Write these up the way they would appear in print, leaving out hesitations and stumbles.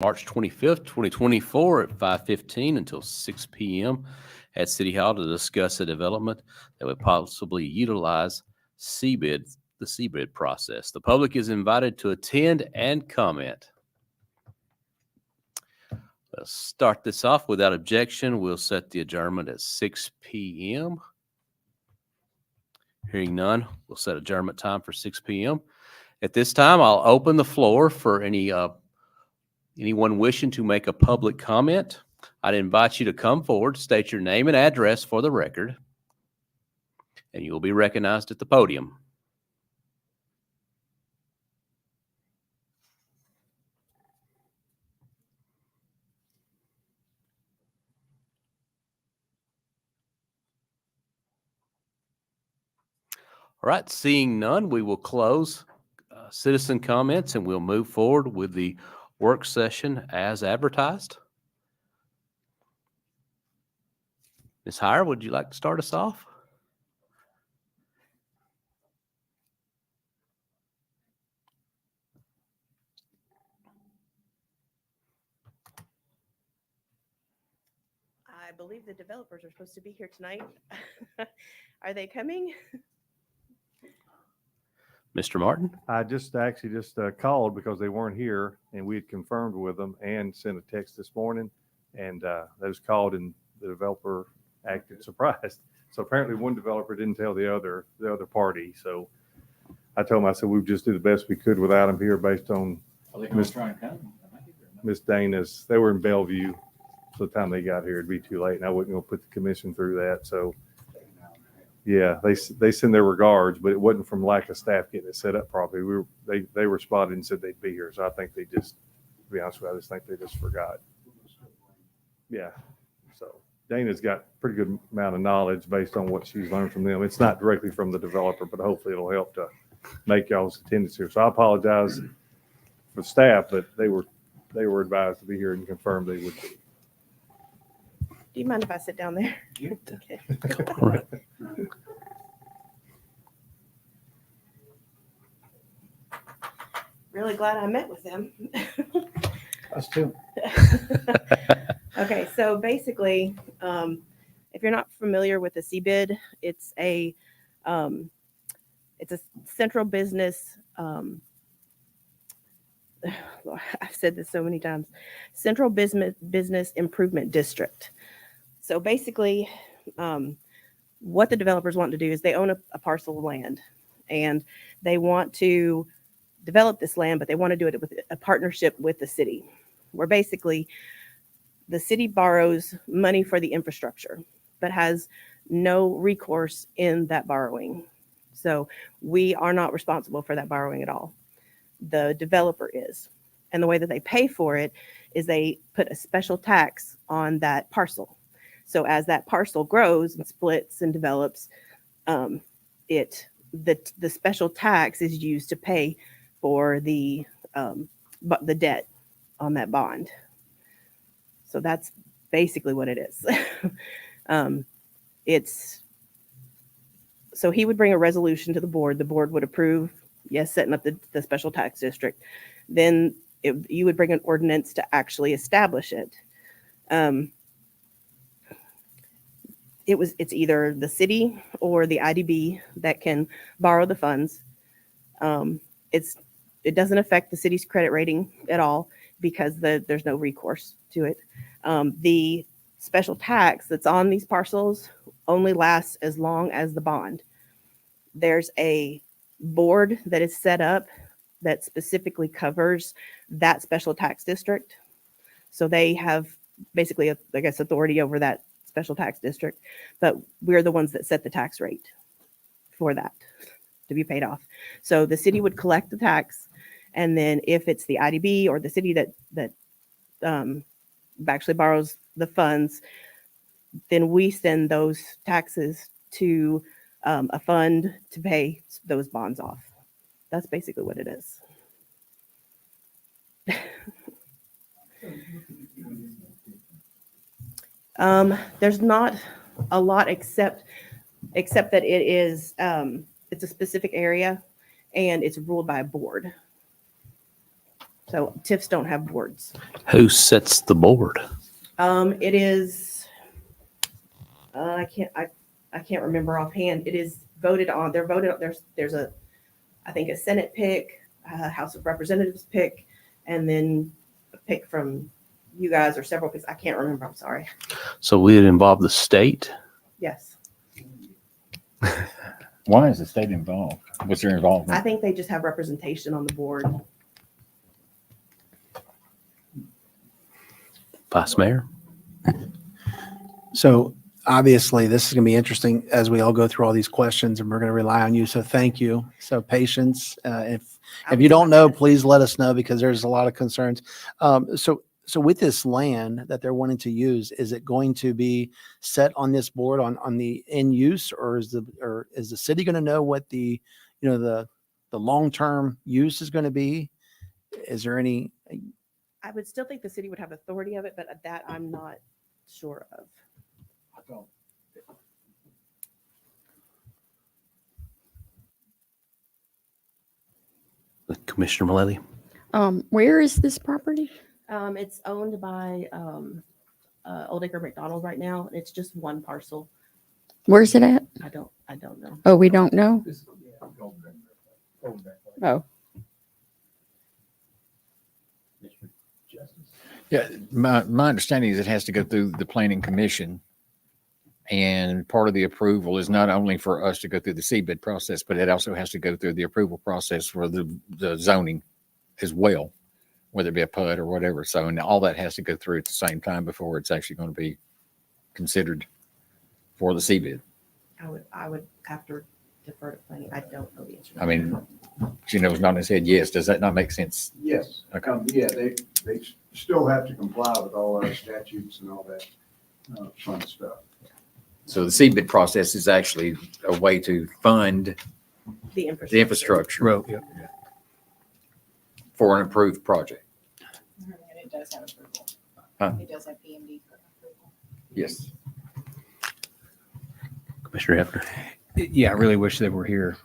March 25th, 2024 at 5:15 until 6 p.m. at City Hall to discuss a development that would possibly utilize the CBID process. The public is invited to attend and comment. Let's start this off without objection. We'll set the adjournment at 6 p.m. Hearing none, we'll set adjournment time for 6 p.m. At this time, I'll open the floor for anyone wishing to make a public comment. I'd invite you to come forward, state your name and address for the record, and you will be recognized at the podium. All right, seeing none, we will close citizen comments and we'll move forward with the work session as advertised. Ms. Heyer, would you like to start us off? I believe the developers are supposed to be here tonight. Are they coming? Mr. Martin? I just called because they weren't here, and we had confirmed with them and sent a text this morning, and they was called, and the developer acted surprised. So apparently one developer didn't tell the other party. So I told them, I said, we would just do the best we could without them here based on Miss Dana's. They were in Bellevue. So the time they got here, it'd be too late, and I wasn't going to put the commission through that. So yeah, they send their regards, but it wasn't from lack of staff getting it set up properly. They responded and said they'd be here. So I think they just, to be honest with you, I just think they just forgot. Yeah. So Dana's got a pretty good amount of knowledge based on what she's learned from them. It's not directly from the developer, but hopefully it'll help to make y'all's attendance here. So I apologize for staff, but they were advised to be here and confirmed they would be. Do you mind if I sit down there? Okay. All right. Really glad I met with them. Us too. Okay, so basically, if you're not familiar with the CBID, it's a central business. I've said this so many times. Central business improvement district. So basically, what the developers want to do is they own a parcel of land, and they want to develop this land, but they want to do it with a partnership with the city, where basically the city borrows money for the infrastructure, but has no recourse in that borrowing. So we are not responsible for that borrowing at all. The developer is. And the way that they pay for it is they put a special tax on that parcel. So as that parcel grows and splits and develops, the special tax is used to pay for the debt on that bond. So that's basically what it is. So he would bring a resolution to the board. The board would approve, yes, setting up the special tax district. Then you would bring an ordinance to actually establish it. It's either the city or the IDB that can borrow the funds. It doesn't affect the city's credit rating at all because there's no recourse to it. The special tax that's on these parcels only lasts as long as the bond. There's a board that is set up that specifically covers that special tax district. So they have basically, authority over that special tax district, but we're the ones that set the tax rate for that to be paid off. So the city would collect the tax, and then if it's the IDB or the city that actually borrows the funds, then we send those taxes to a fund to pay those bonds off. That's basically what it is. There's not a lot except that it is it's a specific area and it's ruled by a board. So TIFs don't have boards. Who sets the board? It is, I can't remember offhand. It is voted on. They're voted on. There's a, I think a Senate pick, a House of Representatives pick, and then a pick from you guys or several picks. I can't remember. I'm sorry. So we would involve the state? Yes. Why is the state involved? What's their I involvement? think they just have representation on the board. Vice Mayor? So obviously, this is going to be interesting as we all go through all these questions, and we're going to rely on you. So thank you. So patience. If you don't know, please let us know because there's a lot of concerns. So with this land that they're wanting to use, is it going to be set on this board on the end use, or is the city going to know what the long-term use is going to be? Is there any? I would still think the city would have authority of it, but that I'm not sure of. Commissioner Mullally? Where is this property? It's owned by Old Acre McDonald right now. And it's just one parcel. Where's it at? I don't know. Oh, we don't know. Oh, Yeah, my understanding is it has to go through the planning commission. And part of the approval is not only for us to go through the CBID process, but it also has to go through the approval process for the zoning as well, whether it be a PUD or whatever. So, and all that has to go through at the same time before it's actually going to be considered for the CBID. I would have to defer to planning. I don't know the answer. I mean, Gino's nodding his head, yes. Does that not make sense? Yes. Okay. Yeah, they still have to comply with all our statutes and all that fun stuff. So the CBID process is actually a way to fund The infrastructure. the infrastructure for an approved project. And it does have approval. Huh? It does have PMD for approval. Yes. Commissioner Hefner? Yeah, I really wish they were here.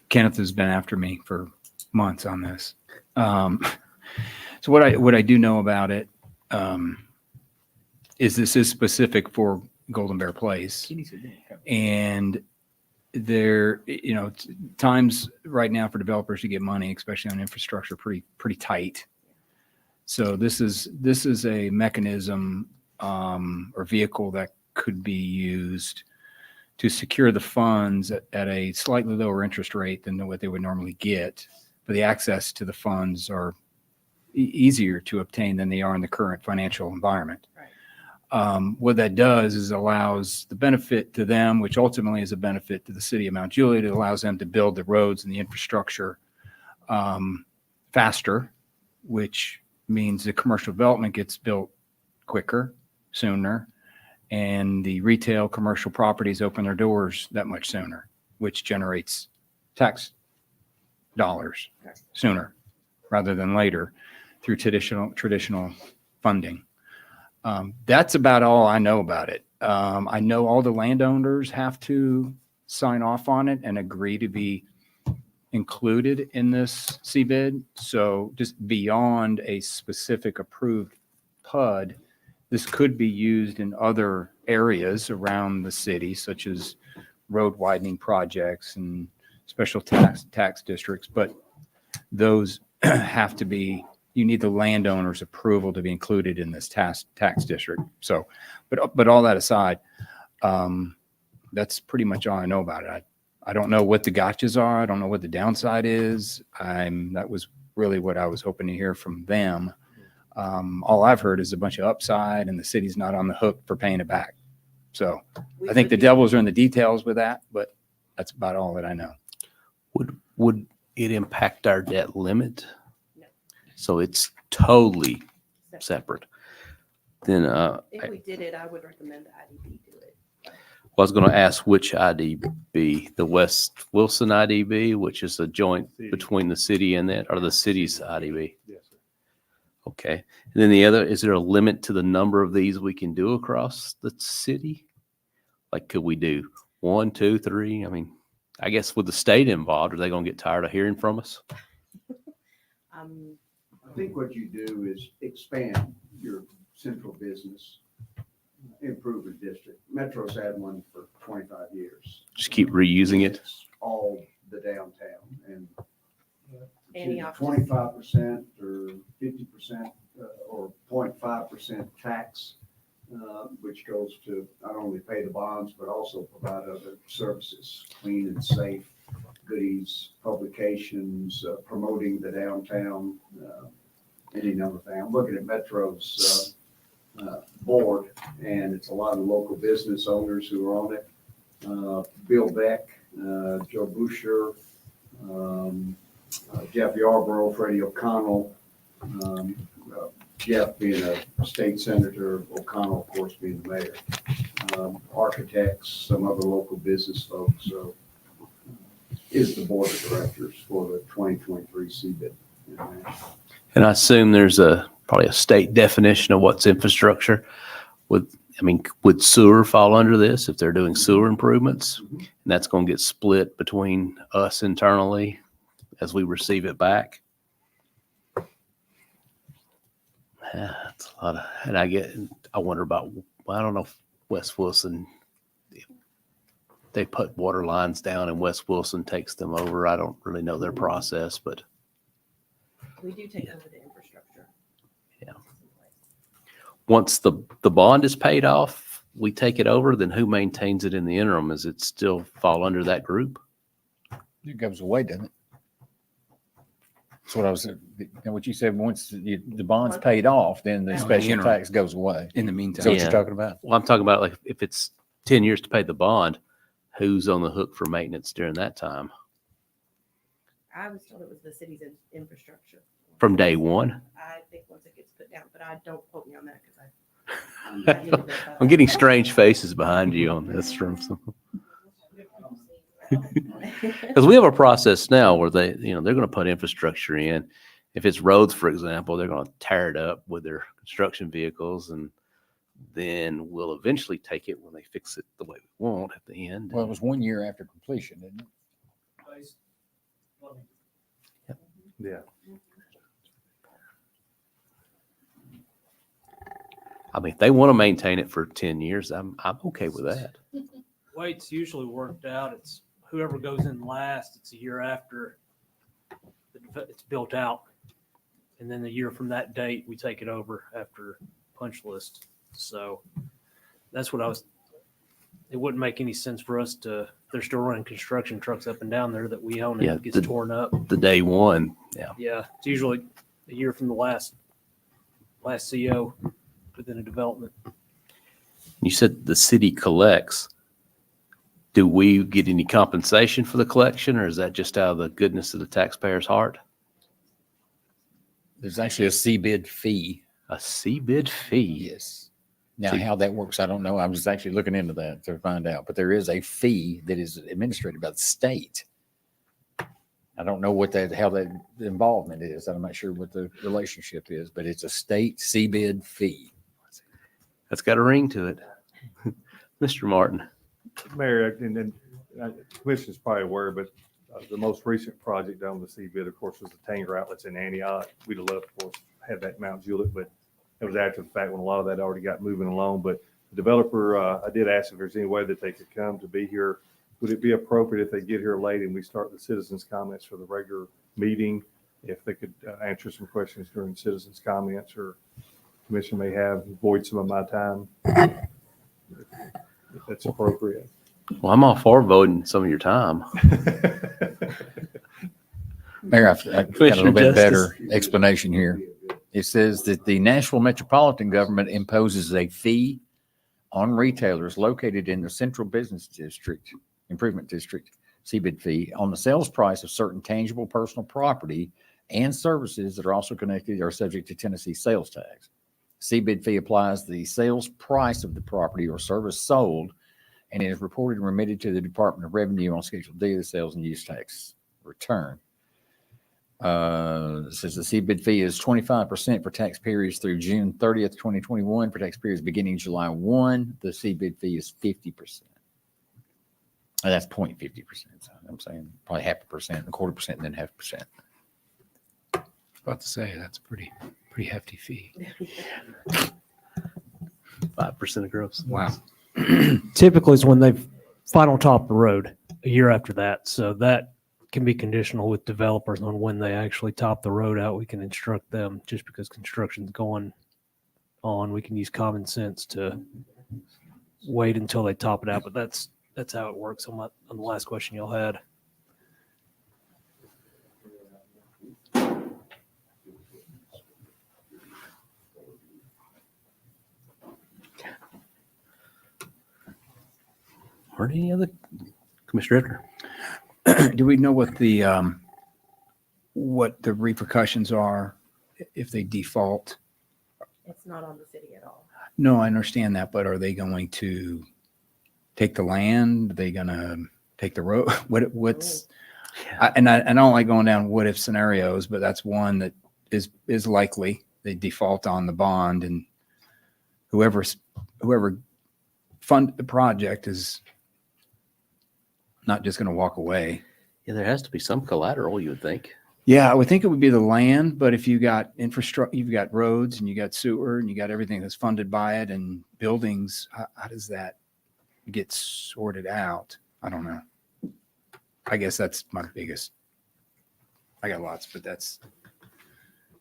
Kenneth has been after me for months on this. So what I do know about it is this is specific for Golden Bear Place, and there, times right now for developers to get money, especially on infrastructure, pretty tight. So this is a mechanism or vehicle that could be used to secure the funds at a slightly lower interest rate than what they would normally get. But the access to the funds are easier to obtain than they are in the current financial environment. Right. What that does is allows the benefit to them, which ultimately is a benefit to the city of Mount Juliet. It allows them to build the roads and the infrastructure faster, which means the commercial development gets built quicker, sooner, and the retail commercial properties open their doors that much sooner, which generates tax dollars sooner rather than later through traditional funding. That's about all I know about it. I know all the landowners have to sign off on it and agree to be included in this CBID. So just beyond a specific approved PUD, this could be used in other areas around the city, such as road widening projects and special tax districts. But those have to be, you need the landowner's approval to be included in this tax district. So, but all that aside, that's pretty much all I know about it. I don't know what the gotchas are. I don't know what the downside is. That was really what I was hoping to hear from them. All I've heard is a bunch of upside and the city's not on the hook for paying it back. So I think the devils are in the details with that, but that's about all that I know. Would it impact our debt limit? No. So it's totally separate. Then If we did it, I would recommend the IDB do it. I was going to ask which IDB, the West Wilson IDB, which is a joint between the city and that, or the city's IDB? Yes, sir. Okay. And then the other, is there a limit to the number of these we can do across the city? Like, could we do 1, 2, 3? I mean, I guess with the state involved, are they going to get tired of hearing from us? I think what you do is expand your central business improvement district. Metro's had one for 25 years. Just keep reusing it. It's all the downtown and Any it's option. 25% or 50% or 0.5% tax, which goes to not only pay the bonds, but also provide other services, clean and safe goodies, publications, promoting the downtown, any number of things. I'm looking at Metro's board, and it's a lot of local business owners who are on it. Bill Beck, Joe Boucher, Jeff Yarborough, Freddie O'Connell, Jeff being a state senator, O'Connell, of course, being the mayor, architects, some other local business folks. So is the board of directors for the 2023 CBID. And I assume there's probably a state definition of what's infrastructure. Would sewer fall under this if they're doing sewer improvements? And that's going to get split between us internally as we receive it back. That's a lot of, and I wonder about, I don't know if West Wilson, they put water lines down and West Wilson takes them over. I don't really know their process, but We do take over the infrastructure. Yeah. Once the bond is paid off, we take it over, then who maintains it in the interim? Does it still fall under that group? It goes away, doesn't it? That's what I was, what you said, once the bond's paid off, then the Yeah. special Interim. tax goes away. In the Is that meantime, what Yeah. you're talking about? Well, I'm talking about like if it's 10 years to pay the bond, who's on the hook for maintenance during that time? I was told it was the city's infrastructure. From day one? I think once it gets put down, but I don't quote me on that because I'm getting strange faces behind you on this from some. Because we have a process now where they're going to put infrastructure in. If it's roads, for example, they're going to tear it up with their construction vehicles, and then we'll eventually take it when they fix it the way we want at the end. Well, it was 1 year after completion, didn't it? Yeah. If they want to maintain it for 10 years, I'm okay with that. Way it's usually worked out, it's whoever goes in last, it's a year after it's built out. And then the year from that date, we take it over after punch list. So that's what it wouldn't make any sense for us they're still running construction trucks up and down there that we own and Yeah, it gets torn up. The day one, yeah. Yeah, it's usually a year from the last CO within a development. You said the city collects. Do we get any compensation for the collection, or is that just out of the goodness of the taxpayer's heart? There's actually a CBID fee. A CBID fee? Yes. Now, See- how that works, I don't know. I was actually looking into that to find out, but there is a fee that is administered by the state. I don't know how that involvement is. I'm not sure what the relationship is, but it's a state CBID fee. That's got a ring to it. Mr. Martin. Mayor, and then the commission's probably aware, but the most recent project done with CBID, of course, was the Tanger outlets in Antioch. We'd have loved, of course, had that Mount Juliet, but it was after the fact when a lot of that already got moving along. But the developer, I did ask if there's any way that they could come to be here. Would it be appropriate if they get here late and we start the citizens' comments for the regular meeting? If they could answer some questions during citizens' comments, or commission may have, void some of my time, if that's appropriate. Well, I'm all for voting some of your time. Mayor, I've got a Commissioner little bit better Justice. explanation here. It says that the Nashville Metropolitan Government imposes a fee on retailers located in the Central Business District, Improvement District, CBID fee, on the sales price of certain tangible personal property and services that are also connected or subject to Tennessee sales tax. CBID fee applies the sales price of the property or service sold, and it is reported and remitted to the Department of Revenue on Schedule D of the sales and use tax return. It says the CBID fee is 25% for tax periods through June 30th, 2021. For tax periods beginning July 1, the CBID fee is 50%. And that's 0.50%. So I'm saying probably 0.5%, 0.25%, and then 0.5%. About to say, that's a pretty hefty fee. 5% of gross. Wow. Typically is when they've final top the road a year after that. So that can be conditional with developers on when they actually top the road out. We can instruct them just because construction's going on. We can use common sense to wait until they top it out. But that's how it works on the last question y'all had. Or any other, Commissioner Ritter? Do we know what the repercussions are if they default? It's not on the city at all. No, I understand that, but are they going to take the land? Are they going to take the road? What's, I don't like going down what if scenarios, but that's one that is likely. They default on the bond, and whoever funded the project is not just going to walk away. Yeah, there has to be some collateral, you would think. Yeah, I would think it would be the land, but if you got infrastructure, you've got roads and you got sewer and you got everything that's funded by it and buildings, how does that get sorted out? I don't know. I guess that's my biggest, I got lots, but that's,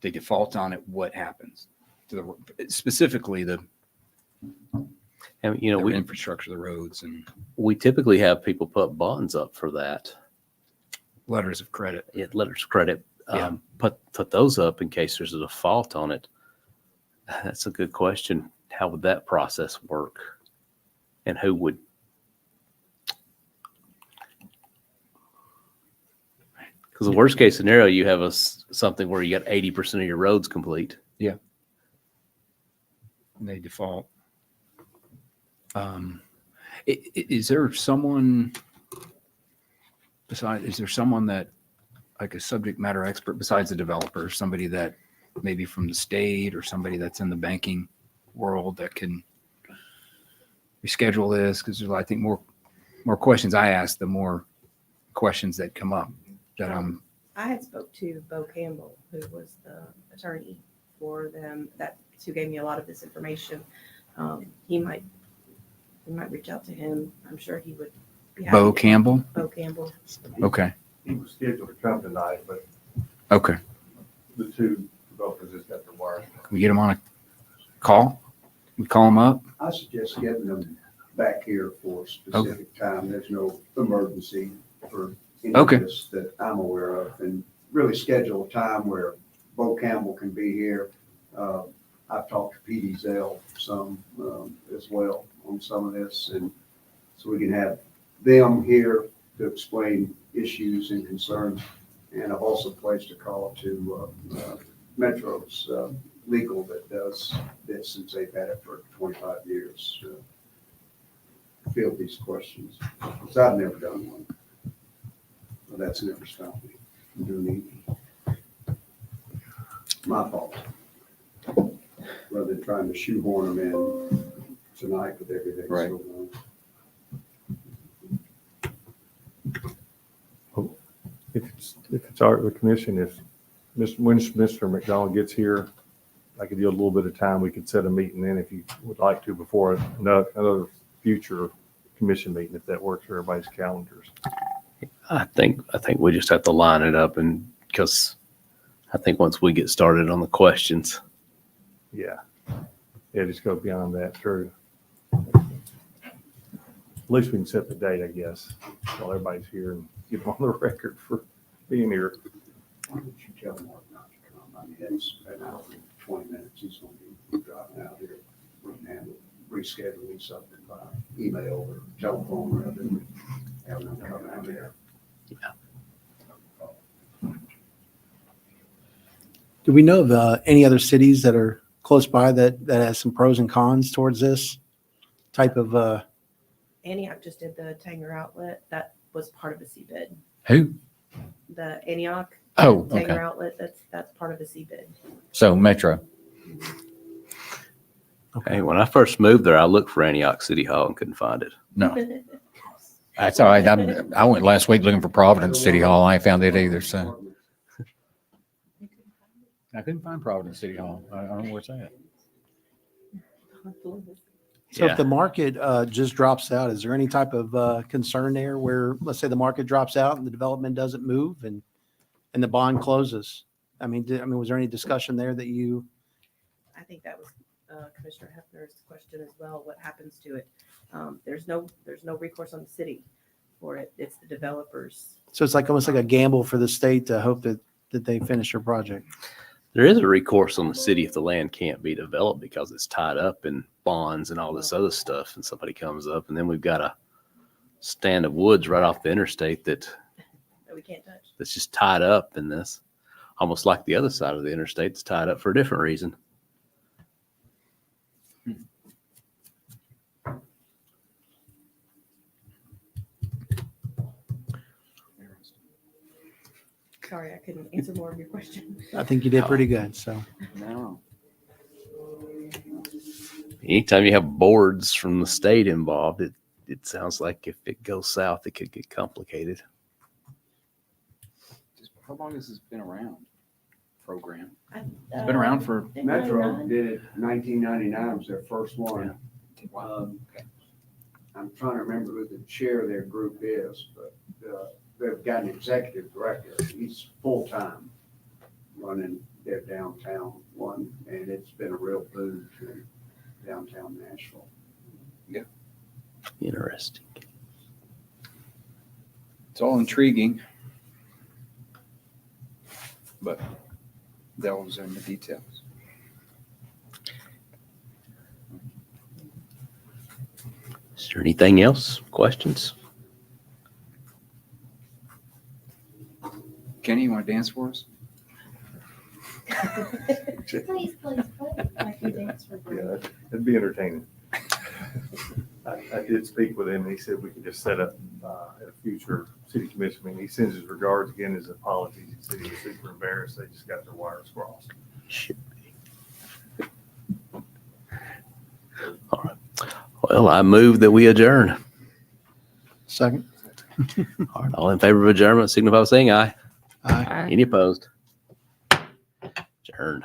they default on it, what happens to the, specifically the, And, you know, the we infrastructure, the roads and typically have people put bonds up for that. letters of credit. Yeah, letters of credit. Yeah. Put those up in case there's a default on it. That's a good question. How would that process work? And who would? Because the worst case scenario, you have something where you got 80% of your roads complete. And they default. Is there someone besides, is there someone that, like a subject matter expert besides the developer, somebody that maybe from the state or somebody that's in the banking world that can reschedule this? Because there's, I think, more questions I ask, the more questions that come up that I had spoke to Bo Campbell, who was the attorney for them, who gave me a lot of this information. He might reach out to him. I'm sure he would be happy. Bo Campbell? Bo Campbell. Okay. He was scheduled to come tonight, but Okay. the two developers just got their wire. Can we get him on a call? We call him up? I suggest getting them back here for a specific time. There's no emergency for any of Okay. this that I'm aware of. And really schedule a time where Bo Campbell can be here. I've talked to PD Zell some as well on some of this. And so we can have them here to explain issues and concerns. And I've also placed a call to Metro's legal that does this since they've had it for 25 years. Field these questions, because I've never done one. But that's never stopped me from doing anything. My fault. Rather than trying to shoehorn them in tonight with everything Right. going on. If it's the commission, when Mr. McDonald gets here, I could do a little bit of time. We could set a meeting then if you would like to before another future commission meeting, if that works for everybody's calendars. I think we just have to line it up, and because I think once we get started on the questions, Yeah. Yeah, just go beyond that, true. At least we can set the date, I guess, while everybody's here and get them on the record for being here. Why don't you tell Mark not to come? I mean, it's an hour and 20 minutes. He's going to be driving out here. We can handle rescheduling something by email or telephone rather than having them come out here. Do we know of any other cities that are close by that has some pros and cons towards this type of, Antioch just did the Tanger outlet. That was part of a CBID. Who? The Antioch Oh, Tanger okay. outlet, that's part of a CBID. So Metro. hey, when I first moved there, I looked for Antioch City Hall and couldn't find it. No, that's all right. I went last week looking for Providence City Hall. I ain't found it either. So I couldn't find Providence City Hall. I don't know where it's at. So Yeah. if the market just drops out, is there any type of concern there where, let's say the market drops out and the development doesn't move and the bond closes? I mean, was there any discussion there that you, I think that was Commissioner Hefner's question as well. What happens to it? There's no recourse on the city for it. It's the developers. so it's like almost like a gamble for the state to hope that they finish their project? There is a recourse on the city if the land can't be developed because it's tied up in bonds and all this other stuff, and somebody comes up, and then we've got a stand of woods right off the interstate That we can't touch. that's just tied up in this, almost like the other side of the interstate that's tied up for a different reason. Sorry, I couldn't answer more of your question. I think you did pretty good, so. No. Anytime you have boards from the state involved, it sounds like if it goes south, it could get complicated. How long has this been around? Program? It's been around for, Metro did it, 1999 was their first one. I'm trying to remember who the chair of their group is, but they've got an executive director. He's full-time running their downtown one, and it's been a real boon to downtown Nashville. Interesting. it's all intriguing. But delves in the details. Is there anything else? Questions? Kenny, you want to dance for us? Please, please, please. Like you dance for free. Yeah, that'd be entertaining. I did speak with him, and he said we could just set up at a future city commission meeting. He sends his regards, again, his apologies. He said he was super embarrassed. They just got their wires crossed. Should be. All right. Well, I move that we adjourn. Second? All right. All in favor of adjournment, signify by saying aye. Aye. Any opposed? Adjourned.